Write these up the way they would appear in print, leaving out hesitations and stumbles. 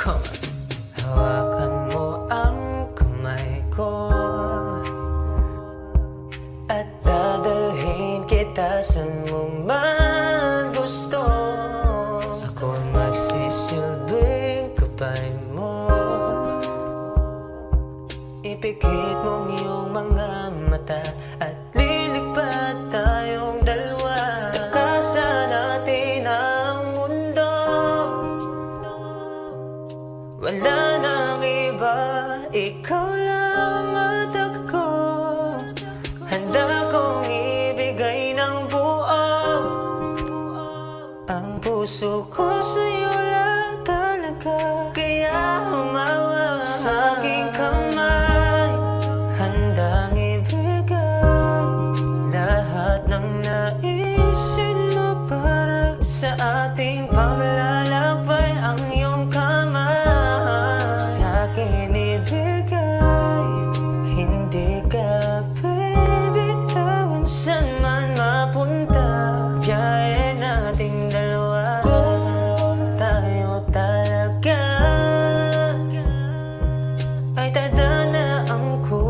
Come on. Hawakan mo ang kamay ko at dadalhin kita saan mo man gusto. Ako'y magsisilbing gabay mo. Ipikit mong iyong mga mata at lilipad tayong dalawa. Takasan natin ang mundo. Wala nang iba, ikaw lang at ako. Handa kong ibigay ng buo ang puso ko sa'yo lang talaga. Kaya humawa sa aking kamay, handang ibigay lahat ng naisin mo para sa ating paglalakbay. Ang iyong kamay sa akin ibigay, hindi ka bibitawan. Saan man mapunta, biyahe nating dalawa. Kung tayo talaga ay tadanaan ko,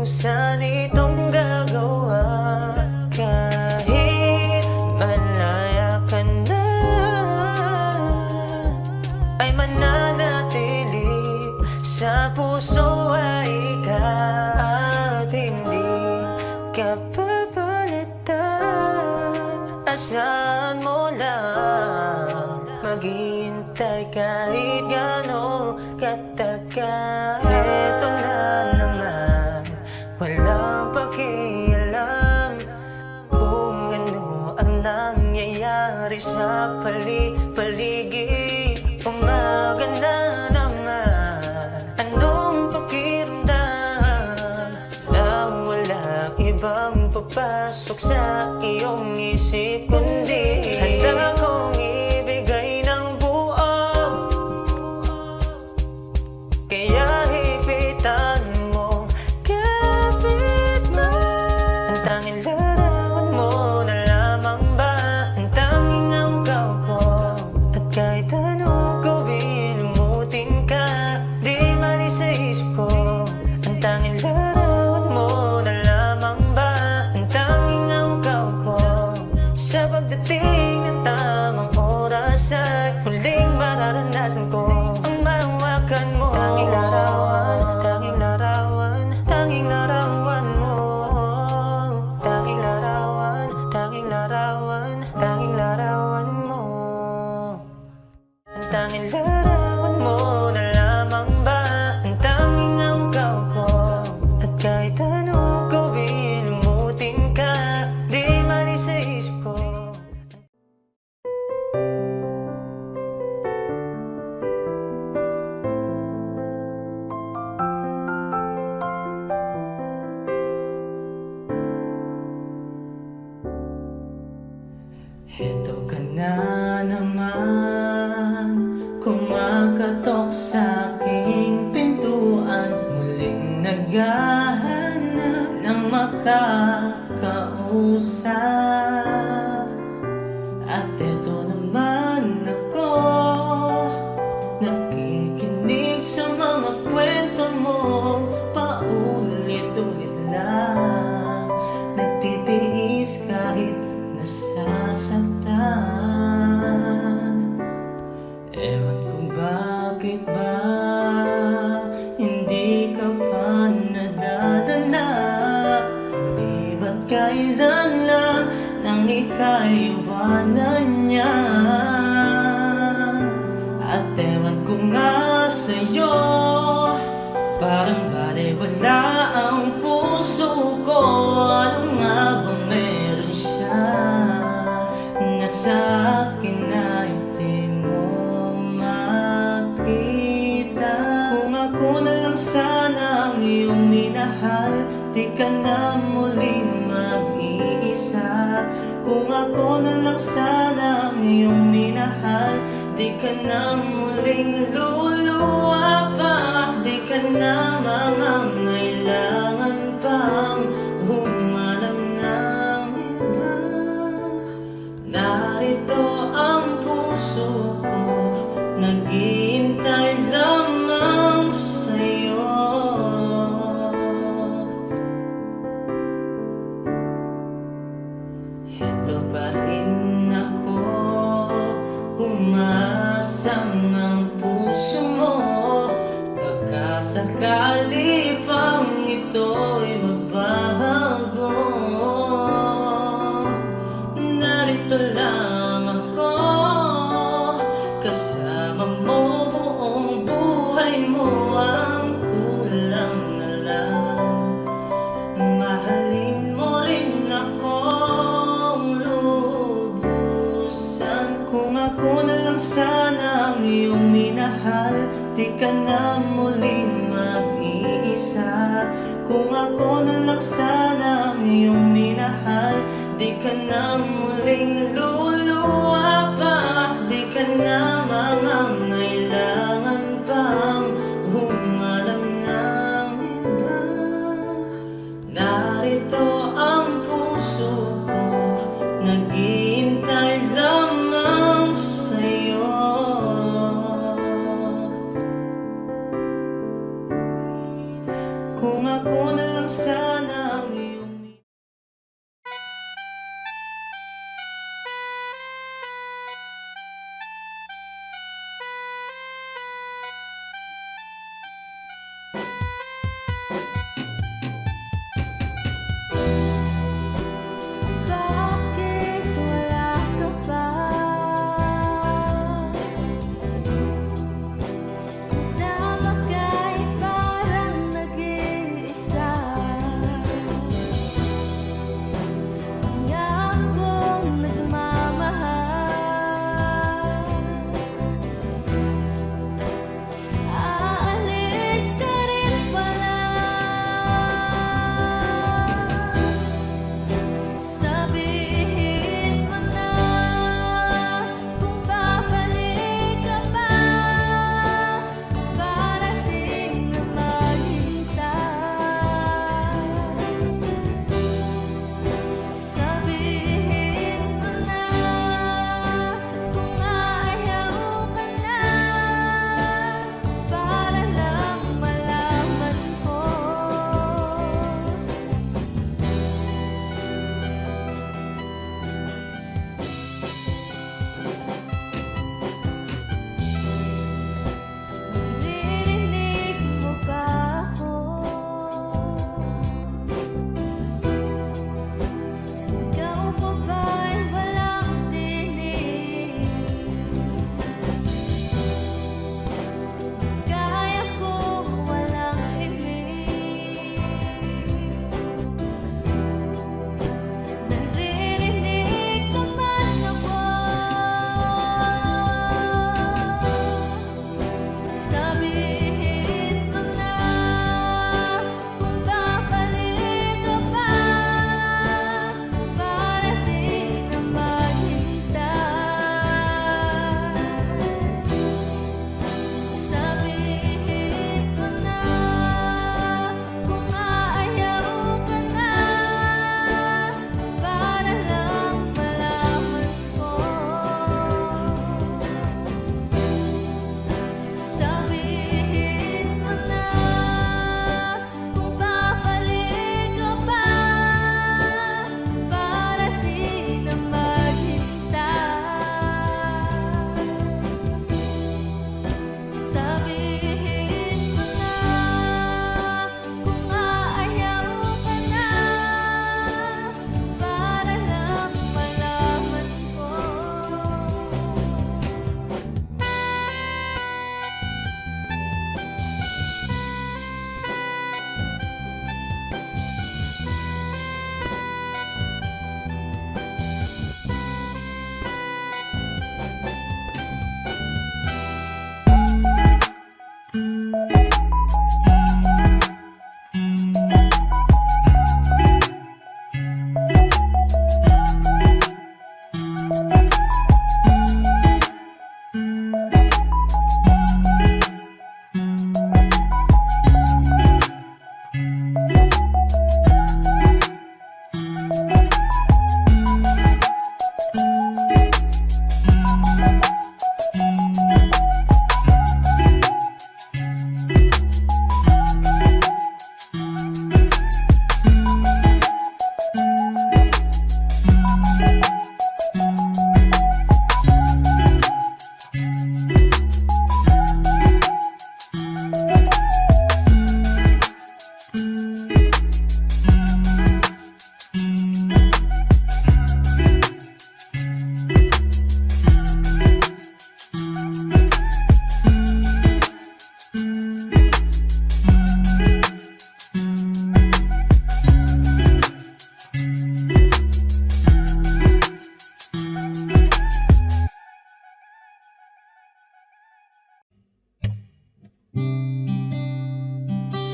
saan itong gagawa? Kahit malaya ka na, ay mananatili sa puso ay ikaw at hindi ka papalitan. Asahan mo lang maghihintay kahit gaano katagal. Eto na naman, walang pakialam kung ano ang nangyayari sa paligid. Umaga na naman, anong pakiramdam na walang ibang papasok sa iyong isip kundi handa kong ibigay ng buo. Kaya hipitan mo, kapit mo. Ang tanging larawan mo na lamang ba ang tanging angkaw ko? At kahit ano gawin, lumutin ka, di mali sa isip ko. Ang tanging larawan mo na lamang ba ang tanging angkaw ko? Sa pagdating ng tamang oras ay huling mararanasan ko ang mahawakan mo. Tanging larawan, tanging larawan, tanging larawan mo. Tanging larawan, tanging larawan, tanging larawan mo. Ang tanging larawan mo na lamang ba ang tanging angkaw ko? At kahit ano gawin, lumutin ka, di mali sa isip ko. Heto ka na naman, kumakatok sa aking pintuan. Muling naghahanap ng makakausap. At eto naman ako, nakikinig sa mga kwento mo. Paulit-ulit lang, nagtitiis kahit nasasaktan. Ewan kung bakit ba hindi ka pa nadadala. Di ba't kailan lang nang ika'y iwanan niya? At ewan ko nga sa'yo, parang baliwala ang puso ko. Ano nga bang meron siya na sa akin ay di mo makita? Kung ako na lang sana ang iyong minahal, di ka na muling mag-iisa. Kung ako na lang sana ang iyong minahal, di ka na muling luluwa pa. Di ka na mangangailangan sakali pang ito'y magbago, narito lang ako, kasama mo buong buhay mo. Ang kulang na lang, mahalin mo rin akong lubusan. Kung ako na lang sana ang iyong minahal, di ka na muling mag-iisa. Kung ako na lang sana ang iyong minahal, di ka na muling luluwa pa. Di ka na mangangailangan pang humanap ng iba. Narito ang puso ko, naghihintay lamang sa'yo. Kung ako na lang sana ang iyong Bakit wala ka ba? Kasama ka'y parang nag-iisa.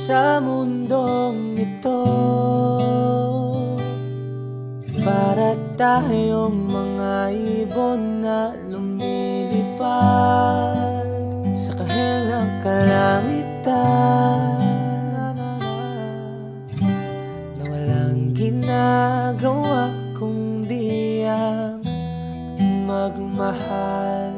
sa mundong ito. Para tayong mga ibon na lumilipad sa kahel ng kalangitan, na walang ginagawa kundi ang magmahal.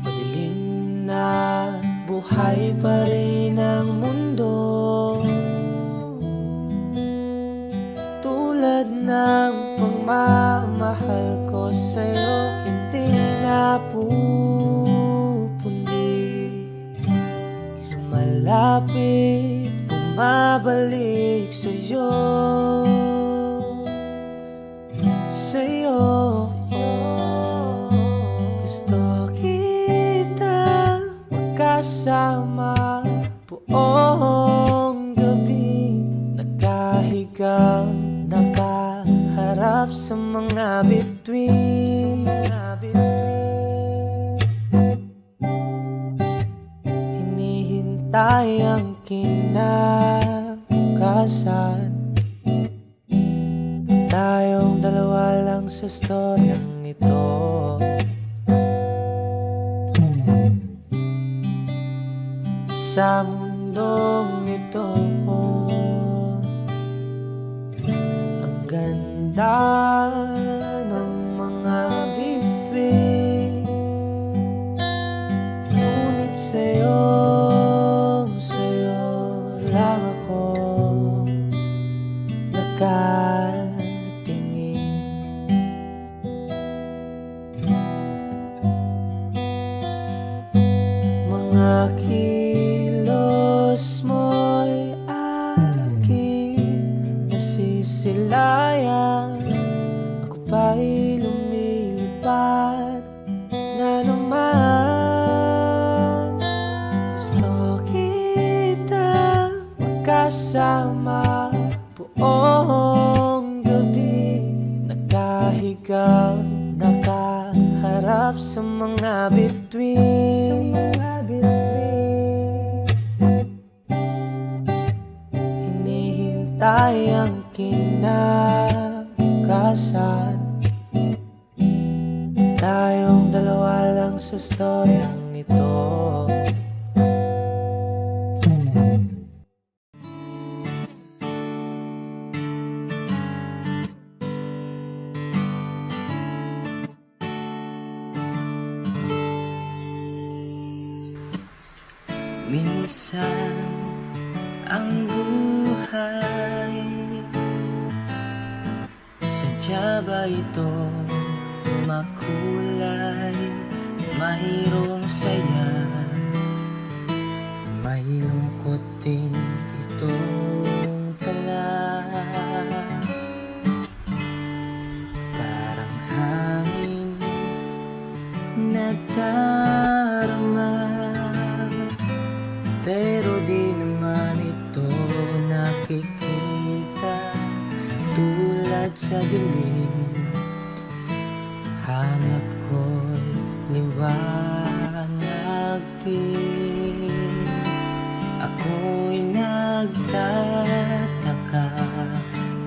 Madilim na buhay pa rin ang mundo, tulad ng pagmamahal ko sa'yo, hindi napupundi. Lumalapit, bumabalik sa'yo, sa'yo. Gusto kitang magkasama buong gabi, nakahigang nakaharap sa mga bituin. Hinihintay ang kinabukasan, tayong dalawa lang sa storyang ito. Sa mundong ito, ang ganda ng mga bituin, ngunit sa'yo lang ako nakatingin. Mga kilos mo'y aking nasisilayan, ako pa'y lumilipad na naman. Gusto kita magkasama buong gabi, nakahigang nakaharap sa mga bituin. Hinihintay ang kinabukasan, tayong dalawa lang sa storyang ito. Minsan ang buhay, sadya ba ito makulay? Mayroong saya, may lungkot din itong tala. Parang hangin nagdarama, pero di naman ito nakikita. Tulad sa dilim, hanap ko'y liwanag din. Ako'y nagtataka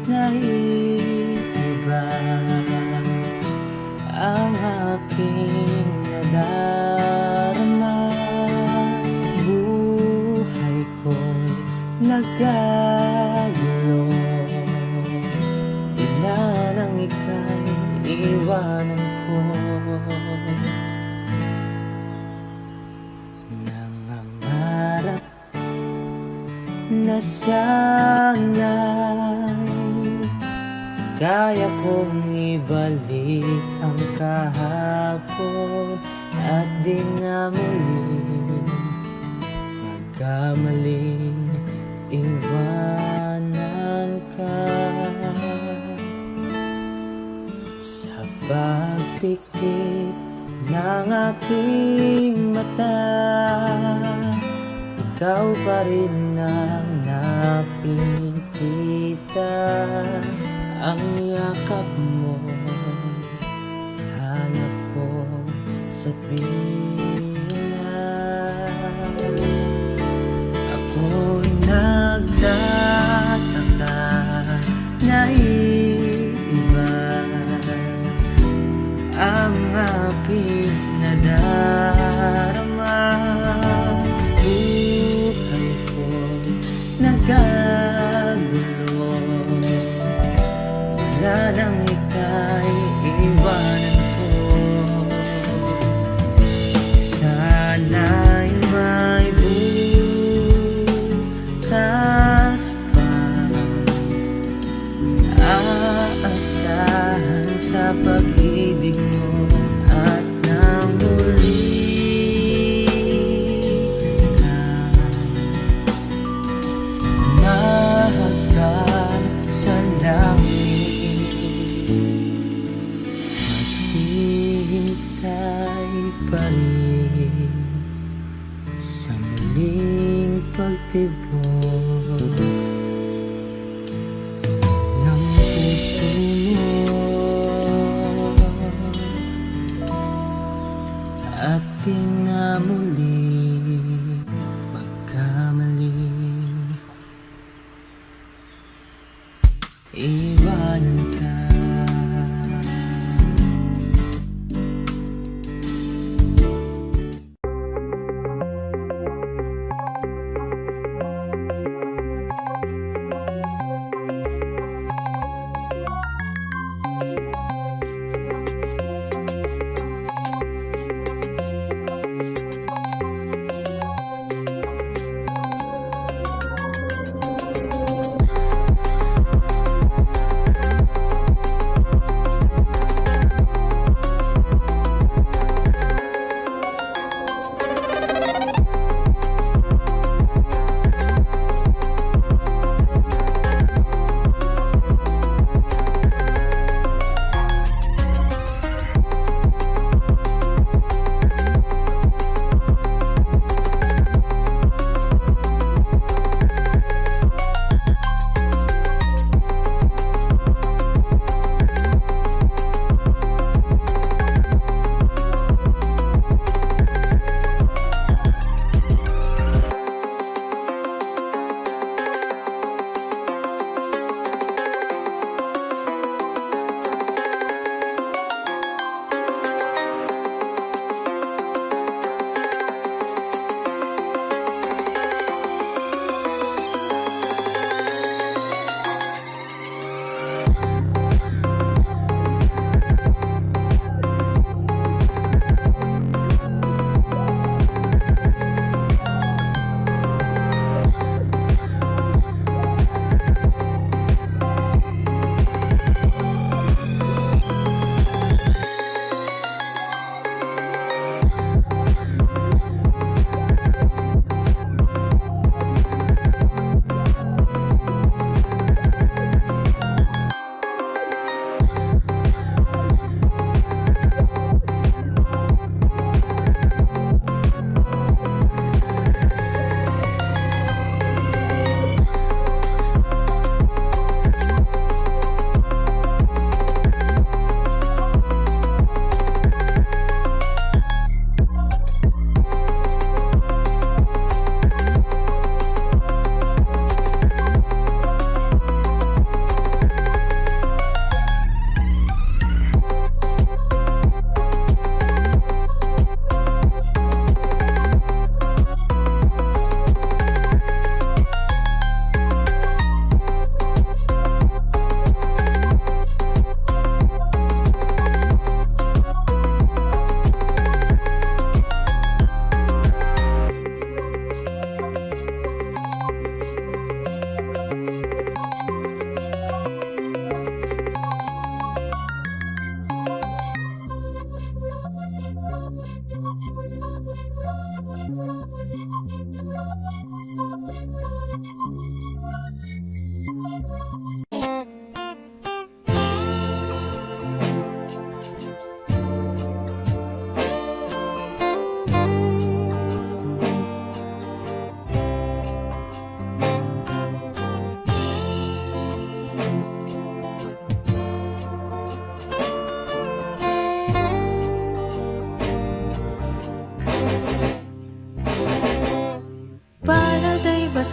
na iba ang aking nadarama. Buhay ko'y nagagulo, ilan ang ika'y iwanan ko. Nangangarap na sana'y kaya kong ibalik ang kahapon, at di na muling magkamaling iwanan ka. Sa pagpikit ng aking mata, ikaw pa rin ang nakikita. Ang yakap mo hanap ko isa't bilang. Ako'y nagtataka na iba ang aking nadarama. Buhay ko'y nagagulo, wala nang ika'y iwanan ko. Sana'y may bukas pa, aasahan sa pag-ibig mo at nang muli ka mahagan sa langit. Maghihintay pa rin sa muling pagtibok ng puso mo, at di na muli magkamaling iwanan ka.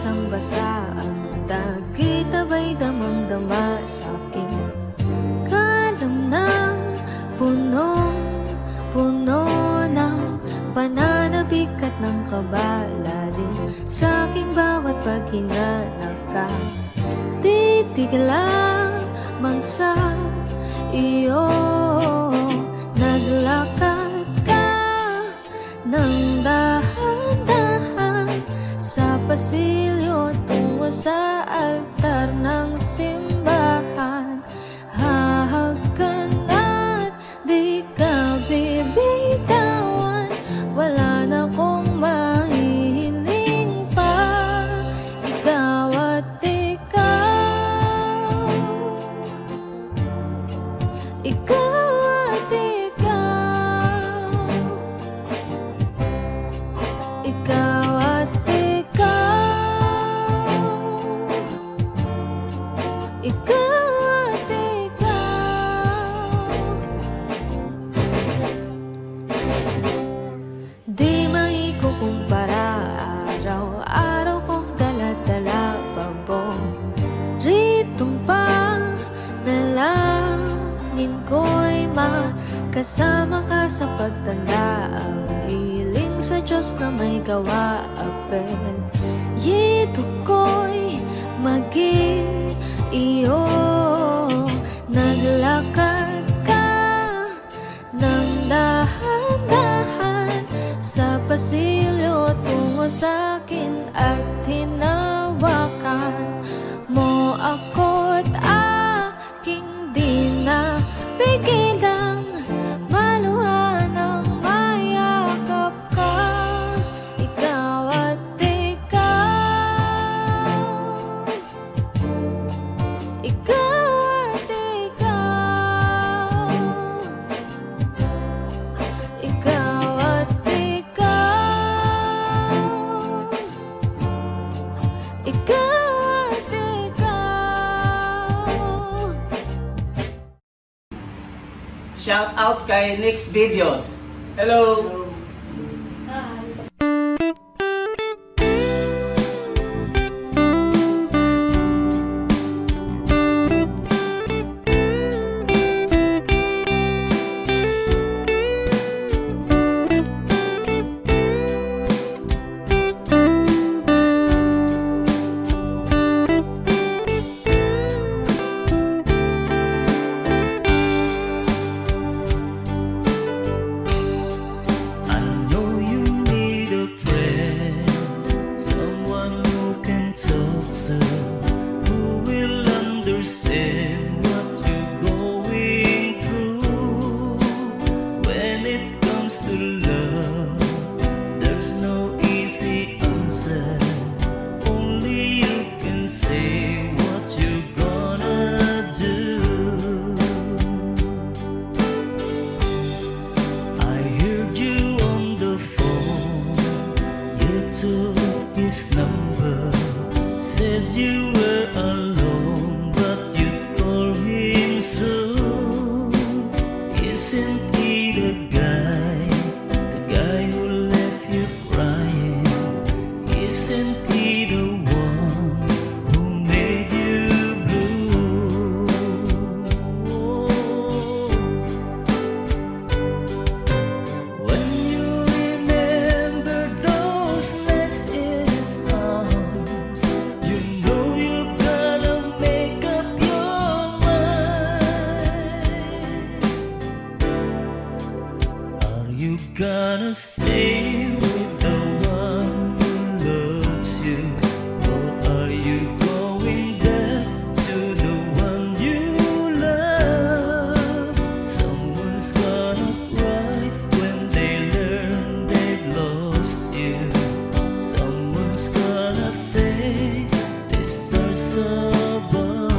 basang-basa ang dagit, abay damang-dama sa aking kalam ng punong-puno ng pananabik at ng kabalalin. Sa aking bawat paghinga nakatitig lamang sa iyo. Naglakad ka ng dahan-dahan sa pasilyo tungo sa altar ng simbahan. Hahagkan at di ka bibitawan, wala na kong mahihiling pa. Ikaw at ikaw, ikaw at ikaw, ikaw at ikaw, ikaw at ikaw. Di maikukumpara, araw-araw kong dala-dala babong ritong panalangin ko'y makasama ka sa pagtanda. Ang hiling sa Diyos na may gawa, apel yito ko'y maging iyo. Naglakad ka ng dahan-dahan sa pasilyo tungo sa'kin at hinawakan mo ako't aking di na pigilang maluha ng mayakap ka. Ikaw at ikaw, ikaw at ikaw, ikaw at ikaw, ikaw at ikaw. Shout out kay Next Videos. Hello! I know you need a friend, someone who can talk to, who will understand what you're going through. When it comes to love, there's no easy answer. Only you can say what you're gonna do. I heard you on the phone, you took his number, said you were alone, but you'd call him soon. Isn't he the guy who left you crying? Isn't he the one who made you blue? When you remember those nights in his arms, you know you gotta make up your mind. Are you gonna stay with the one who loves you, or are you going back to the one you love? Someone's gonna cry when they learn they've lost you. Someone's gonna thank the stars above.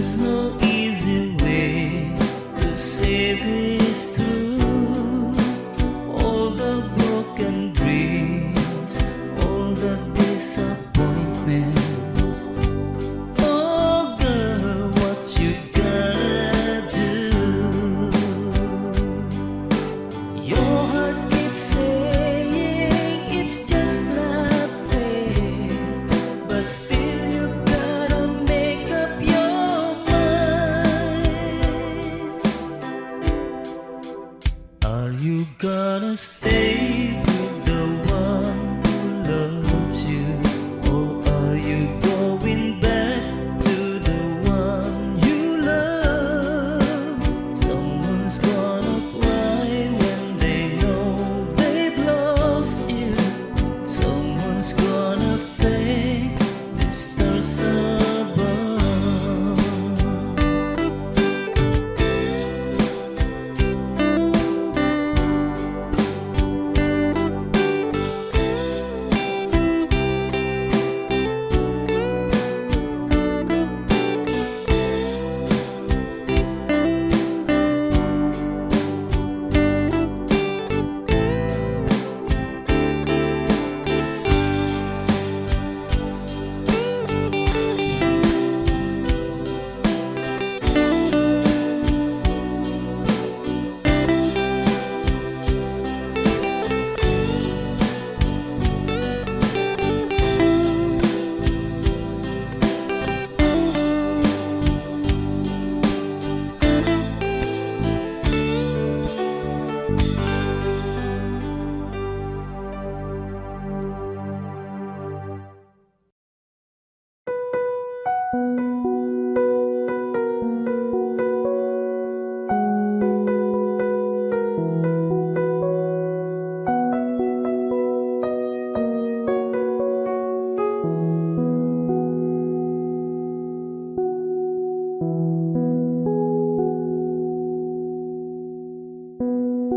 There's no easy way to say this through. All the broken dreams, all the disappointments. Oh girl, what you gonna do? Your heart keeps saying it's just not fair, but still you gotta make up your mind. Are you gonna stay with the one who loves you, or are you going back to the one you love? Someone's gonna cry when they know they've lost you. Someone's gonna thank the stars above.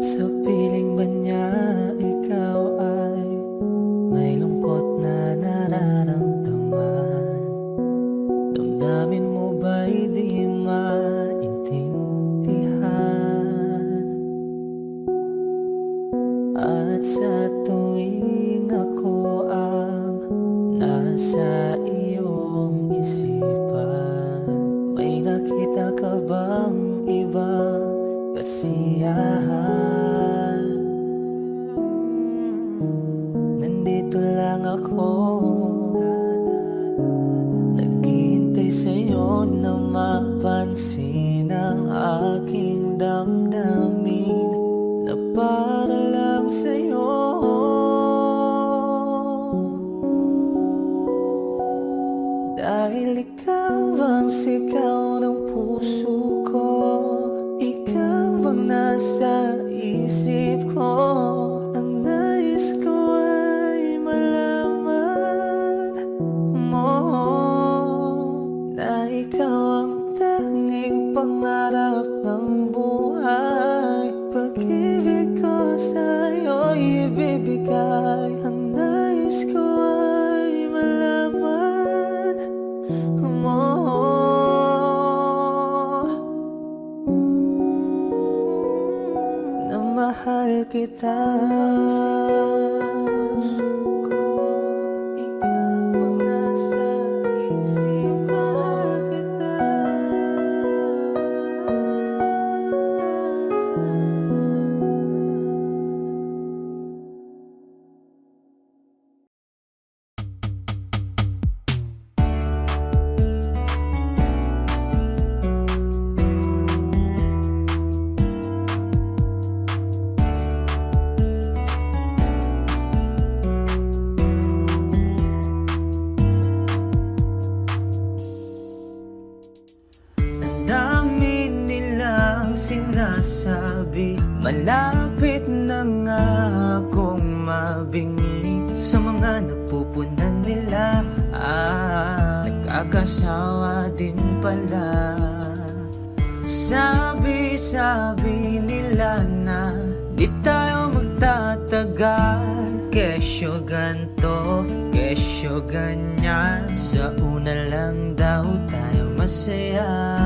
Sa piling ba niya ikaw ay may lungkot na nararamdaman? Damdamin mo ba'y di maintindihan? At sa tuwing ako ang nasa iyong isipan, may nakita ka bang ibang kasiyahan? Nandito lang ako, naghihintay sa'yo na mapansin ang aking damdamin na para lang sa'yo. Dahil ikaw ang sigaw ng puso ko, ikaw ang nasa isip ko. Ang nais ko ay malaman mo na ikaw ang tanging pangarap ng buhay. Pag-ibig ko sa'yo ibibigay. Ang nais ko ay malaman mo na mahal kita. Ikaw ang nasa isip ko, kita. Sinasabi, malapit na nga akong mabingi sa mga napupunan nila. Nagkakasawa din pala. Sabi nila na di tayo magtatagal. Kesyo ganto, kesyo ganyan, sa una lang daw tayo masaya.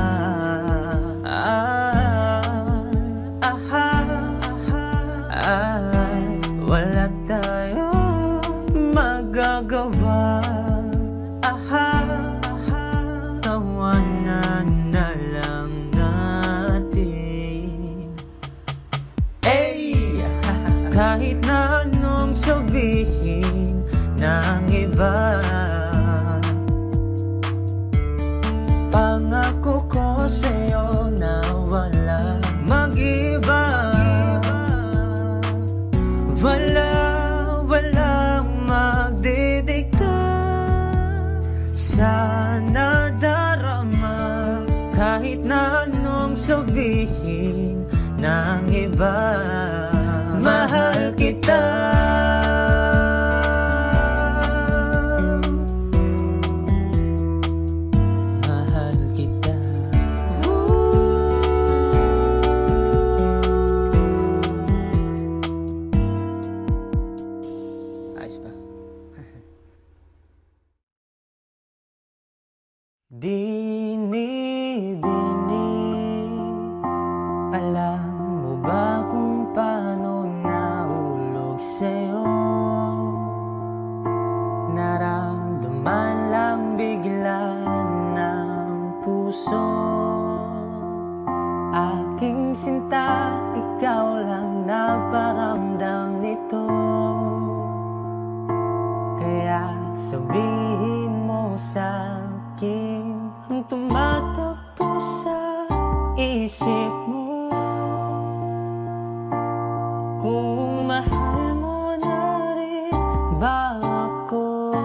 Kahit na anong sabihin ng iba, mahal kita. Mahal kita. Ayos ba? Bini, alam mo ba kung paano nahulog sa'yo? Naramdaman lang bigla ng puso. Aking sinta, ikaw lang nagparamdam nito. Kaya sabihin mo sa'kin ang tumatakbo sa isip mo. Kung mahal mo na rin ba ako,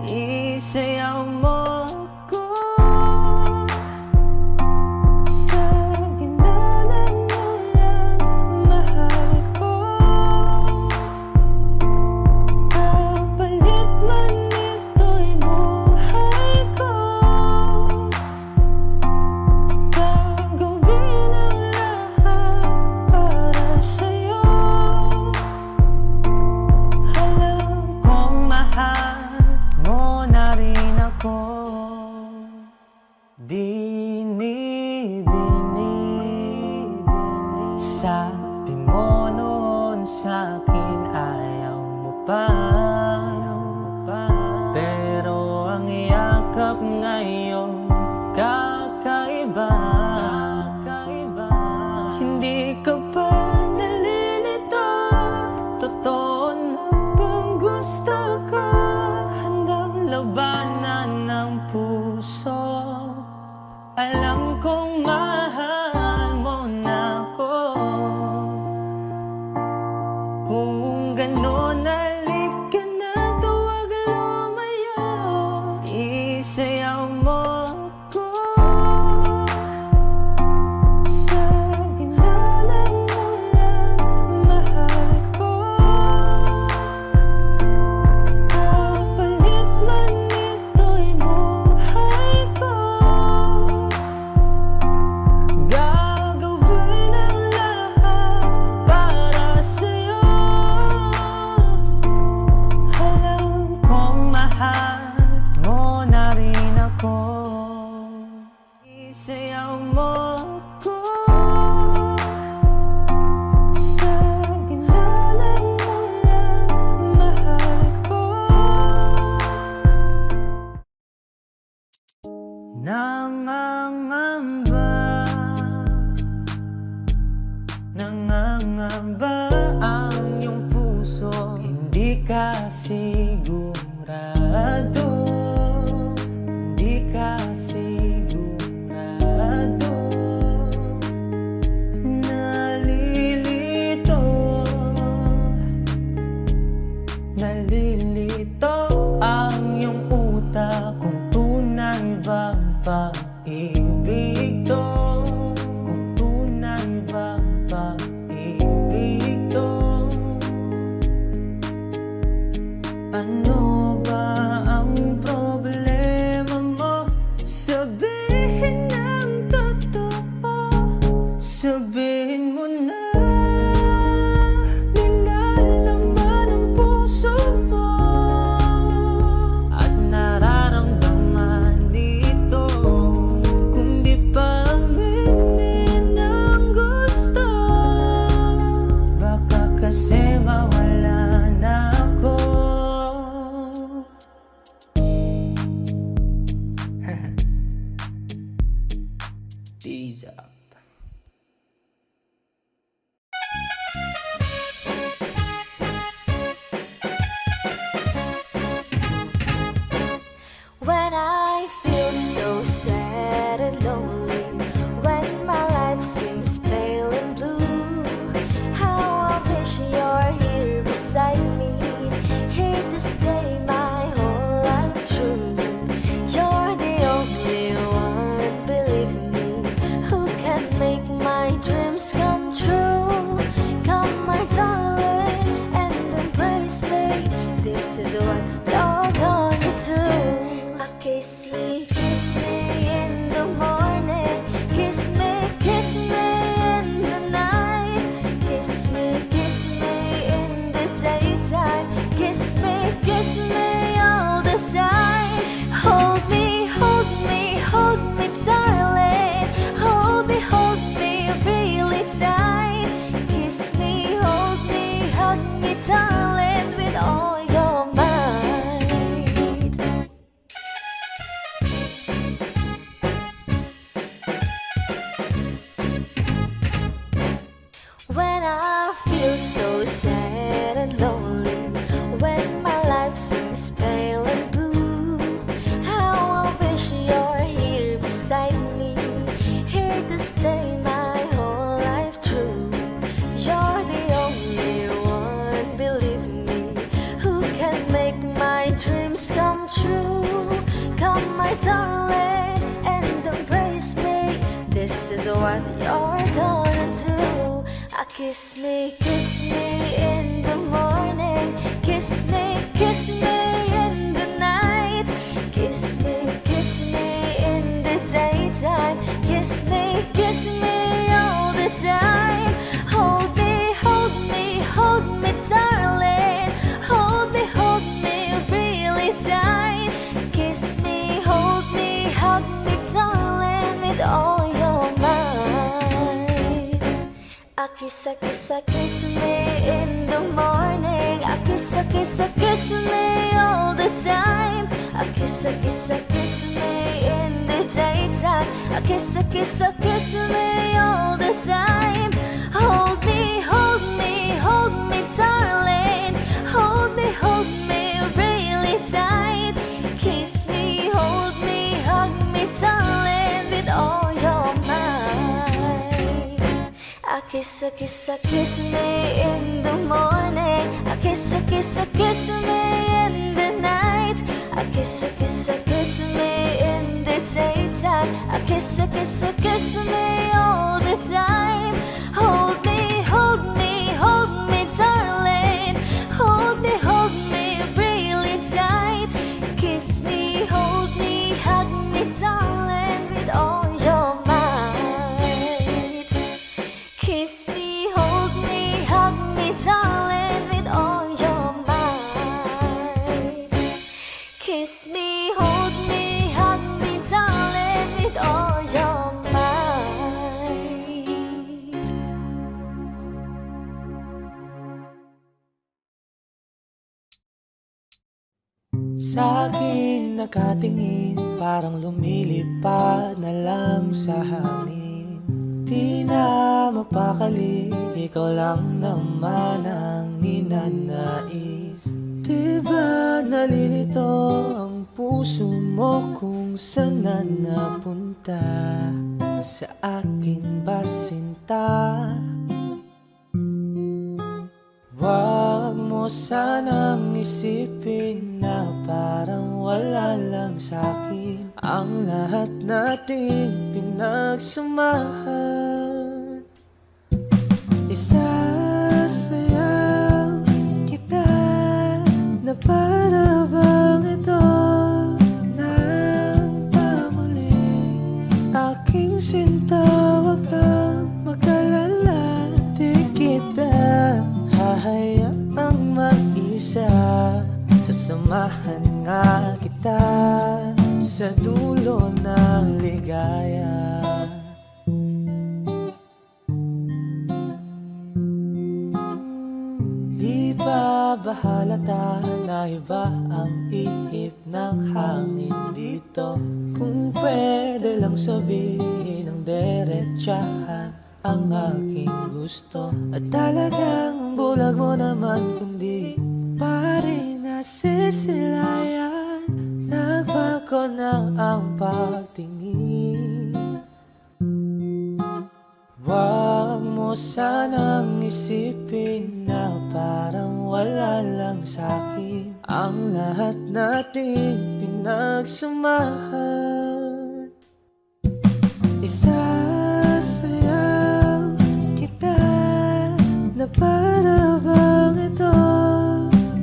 isayaw mo ako sa gitna ng ulan. Mahal ko, kapalit man ito'y buhay ko. Gagawin ang lahat para sa'yo. Alam kong mahal mo na rin ako. Bini, sabi mo noon sa'kin ayaw mo pa. Pero ang yakap ngayon kakaiba. Hindi ka pa nalilito, totoo na bang gusto ka? Handang labanan ng puso. Alam kong mahal mo na ako. Kung gano'n, halika na, tuwag lumayo. Isayaw mo ako sa gitna ng ulan. Mahal ko, kapalit man ito'y buhay ko. Gagawin ang lahat para sa'yo. Alam kong mahal mo na rin ako. Isayaw mo ako sa gitna ng ulan. Mahal ko, nangangamba ang iyong puso. Hindi ka sigurado, hindi ka sigurado. Nalilito ang iyong utak kung tunay bang pag-ibig to. Kung tunay bang pag-ibig to. Ano ba ang problema mo? Sabihin ng totoo, sabihin mo na. Nilalaman ang puso mo at nararamdaman ito. Kung di pa aminin ang gusto, baka kasi mawala na ako. Tease up. When I feel so sad and lonely, when my life seems pale and blue, how I wish you're here beside me. Hate to stay my whole life true. You're the only one, believe me. what you're gonna do. Kiss me in the morning. Kiss me in the night. Kiss me in the daytime. Kiss me all the time. Hold me, darling. Hold me really tight. Kiss me, hold me, hug me, darling, with all your might. Kiss me in the morning. Kiss me all the time. Kiss me in the daytime. Kiss me all the time. Hold me, darling. Hold me really tight. Kiss me, hold me, hug me, darling, with all your might. Kiss me in the morning. Kiss me in the night. Kiss me in the daytime. Kiss me all the time. Hold me, darling. Hold me really tight. Kiss me, hold me, hug me, darling, with all your might. Kiss me, hold me, hug me, darling, with all your might. Kiss me, hold me, hug me, darling, with all your might. Sa akin nakatingin, parang lumilipad na lang sa hangin. Di na mapakali, ikaw lang naman ang ninanais. Di ba nalilito ang puso mo kung saan na napunta? Sa akin ba sinta? Huwag mo sanang isipin na parang wala lang sa'kin ang lahat nating pinagsamahan. Isasayaw kita na para bang ito nang pamuli. Aking sinta, huwag kang mag-alala, di kita hahayaang mag-isa. Sasamahan nga kita sa dulo ng ligaya. Di ba bahalata na iba ang ihip ng hangin dito? Kung pwede lang sabihin ng diretsahan ang aking gusto. At talagang bulag mo naman kundi pa rin nasisilayan. Nagbago na ang pagtingin. Huwag mo sanang isipin na parang wala lang sa'kin ang lahat nating pinagsamahan. Isasayaw kita na para bang ito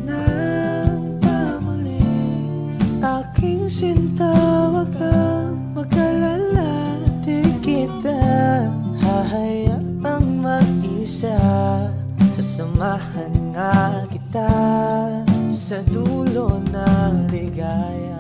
nang pamuli. Aking sinta, huwag kang mag-alala, di kita hahayaang mag-isa. Sasamahan nga kita sa dulo ng ligaya.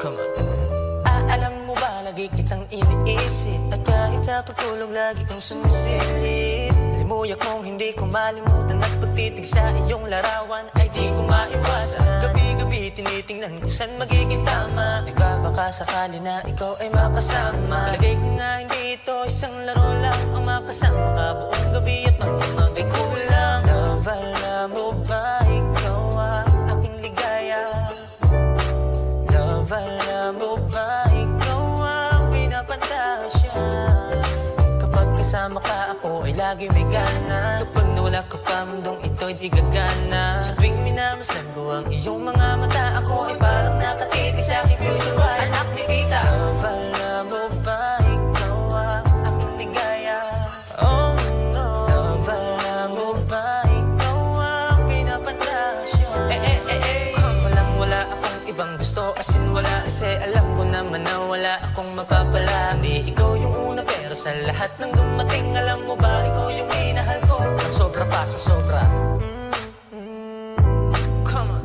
Come on. Alam mo ba, lagi kitang iniisip, at kahit sa pagtulog lagi kang sumisilip. Limuyak mong hindi ko malimutan, at pagtitig sa iyong larawan ay di ko maiwasan. Gabi-gabi tinitingnan kung saan magiging tama. Nagbabaka sakali na ikaw ay makasama. Palagay ko nga hindi ito isang laro lang, ang makasama ka buong gabi at magdamag ay kulang. Love, alam mo ba ikaw ang aking ligaya? Love, alam mo ba ikaw ang pinapantasya? Kapag kasama ka ako ay lagi may gana. Kapag nawala ka pa mundong ito'y di gagana. Sa tuwing minamasdan ko ang iyong mga mata, ako ay parang nakatitig sa aking future wife, anak ni tita. Love, alam mo ba ikaw ang aking ligaya? Oh no. Love, alam mo ba ikaw ang pinapantasya? Walang wala akong ibang gusto, as in wala. Kasi alam ko naman na wala akong mapapala. Hindi ikaw yung una, pero sa lahat ng dumating, alam mo ba, ikaw yung minahal ko ng sobra pa sa sobra. Come on.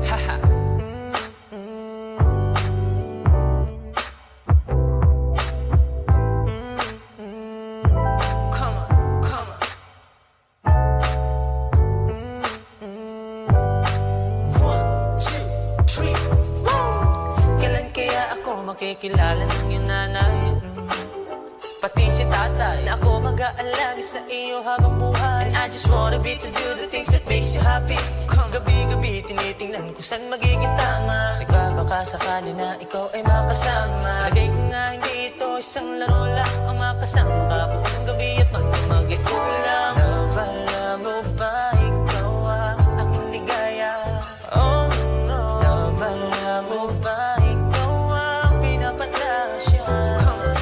Haha. Come on, come on. 1, 2, 3. Kailan kaya ako makikilala ng iyong nanay? Pati si tatay, na ako mag-aalagi sa iyo habang buhay. And I just wanna be to do the things that makes you happy. Gabi-gabi tinitingnan kung saan magiging tama. Nagbabaka sakali na ikaw ay makasama. Lagay ko nga hindi ito isang laro lang, ang makasama ka buong gabi at magdamag ay kulang. Love, alam mo ba ikaw ang aking ligaya? Oh no. Love, alam mo ba ikaw ang pinapantasya? Come on.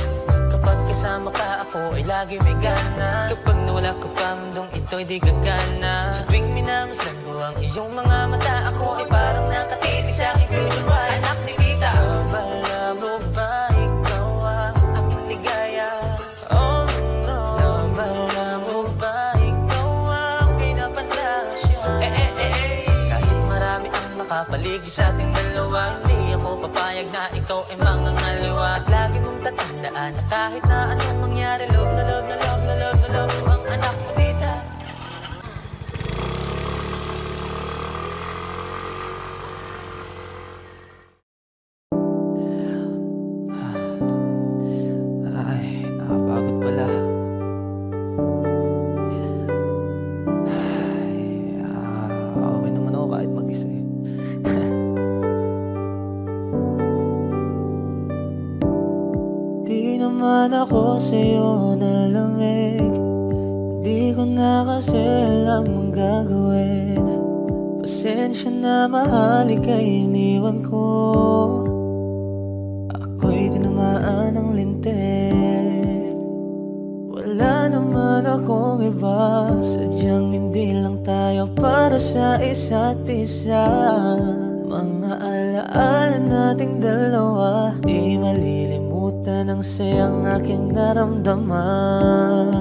Kapag kasama ka ako ay lagi may gana. Kapag nawala ka pa mundong ito'y di gagana. Sa tuwing minamasdan ko ang iyong mga mata, ako ay parang nakatitig sa aking future wife, anak ni tita. Love, alam mo ba ikaw ang aking ligaya? Oh no. Love, alam mo ba ikaw ang pinapantasya? Kahit marami ang nakapaligid sa ating dalawa, hindi ako papayag na ikaw ay mangangaliwa. At lagi mong tatandaan na kahit na anong mangyari, love na love na love na love na love mo ang anak mo tita. Ay, nakapagod pala. Ay, okay naman ako kahit mag-isa eh. Di naman ako sa'yo nalamig. Di ko na kasi alam ang gagawin. Pasensya na mahal, ika'y iniwan ko. Ako'y tinamaan ng lintik. Wala naman akong iba, sadyang hindi lang tayo para sa isa't isa. Mga alaala nating dalawa, di malilimutan ang sayang aking naramdaman.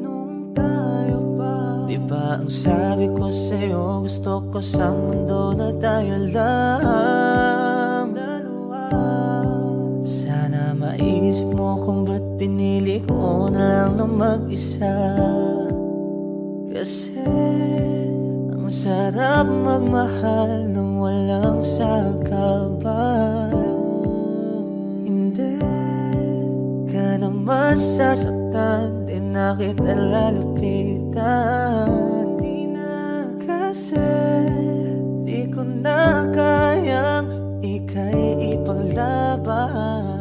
Nung tayo pa, di ba ang sabi ko sa'yo, gusto ko sa mundo na tayo lang dalawa. Sana maisip mo kung ba't pinili ko na lang na mag-isa. Kasi ang sarap magmahal nung walang sakaban. Hindi ka na masasaktan, di na kita lalapitan. Di na kasi di ko na kayang ika'y ipaglaban.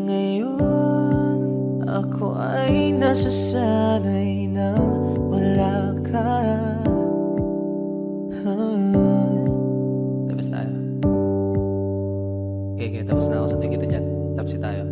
Ngayon ako ay nasasanay nang wala ka. Tapos tayo. Okay, tapos na ako. Sundan kita dyan. Tapos tayo.